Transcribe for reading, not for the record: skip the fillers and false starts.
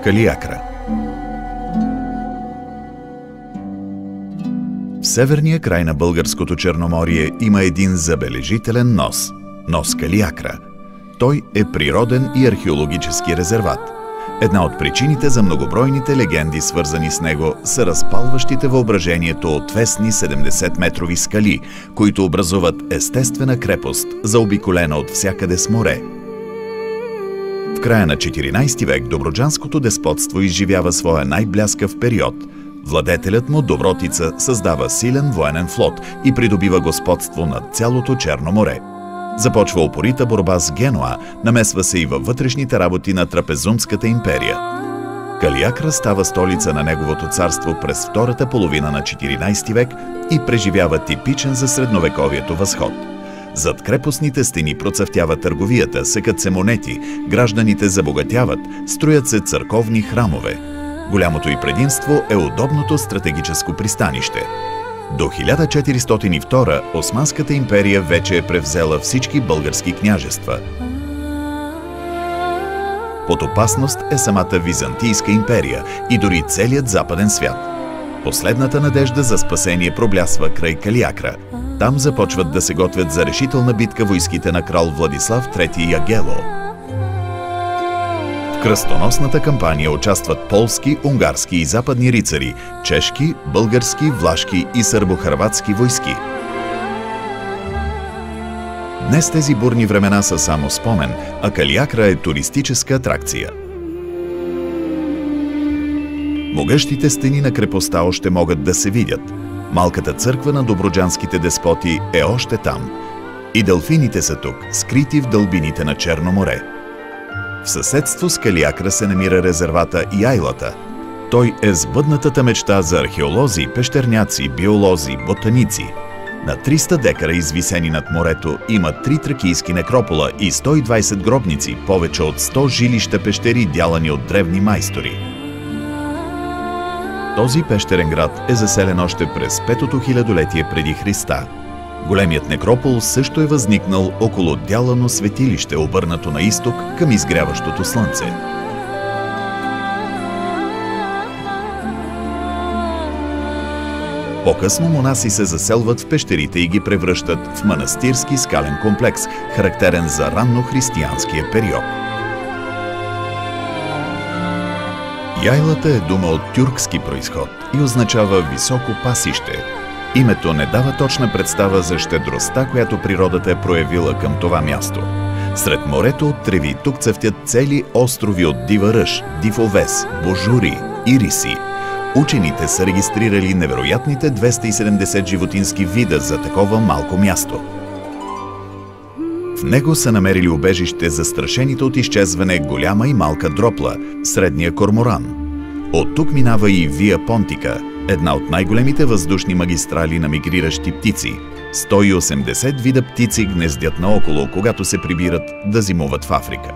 Калиакра. В северния край на българското Черноморие има един забележителен нос – нос Калиакра. Той е природен и археологически резерват. Една от причините за многобройните легенди, свързани с него, са разпалващите въображението отвесни 70-метрови скали, които образуват естествена крепост, заобиколена от всякъде с море. В края на 14 век добруджанското деспотство изживява своя най-бляскав период. Владетелят му Добротица създава силен военен флот и придобива господство над цялото Черно море. Започва упорита борба с Генуа, намесва се и във вътрешните работи на Трапезунската империя. Калиакра става столица на неговото царство през втората половина на 14 век и преживява типичен за средновековието възход. Зад крепостните стени процъфтява търговията, секат се монети, гражданите забогатяват, строят се църковни храмове. Голямото й предимство е удобното стратегическо пристанище. До 1402 Османската империя вече е превзела всички български княжества. Под опасност е самата Византийска империя и дори целият западен свят. Последната надежда за спасение проблясва край Калиакра. Там започват да се готвят за решителна битка войските на крал Владислав III Ягело. В кръстоносната кампания участват полски, унгарски и западни рицари, чешки, български, влашки и сърбо-хърватски войски. Днес тези бурни времена са само спомен, а Калиакра е туристическа атракция. Могъщите стени на крепостта още могат да се видят. Малката църква на добруджанските деспоти е още там. И делфините са тук, скрити в дълбините на Черно море. В съседство с Калиакра се намира резервата Яйлата. Той е сбъднатата мечта за археолози, пещерняци, биолози, ботаници. На 300 декара, извисени над морето, има 3 тракийски некропола и 120 гробници, повече от 100 жилища пещери, дялани от древни майстори. Този пещерен град е заселен още през 5-то хилядолетие преди Христа. Големият некропол също е възникнал около дялано светилище, обърнато на изток към изгряващото слънце. По-късно монаси се заселват в пещерите и ги превръщат в манастирски скален комплекс, характерен за раннохристиянския период. Яйлата е дума от тюркски произход и означава високо пасище. Името не дава точна представа за щедростта, която природата е проявила към това място. Сред морето от треви тук цъфтят цели острови от дива ръж, див овес, божури, ириси. Учените са регистрирали невероятните 270 животински вида за такова малко място. В него са намерили убежище застрашените от изчезване голяма и малка дропла, средния корморан. От тук минава и Вия Понтика, една от най-големите въздушни магистрали на мигриращи птици. 180 вида птици гнездят наоколо, когато се прибират да зимуват в Африка.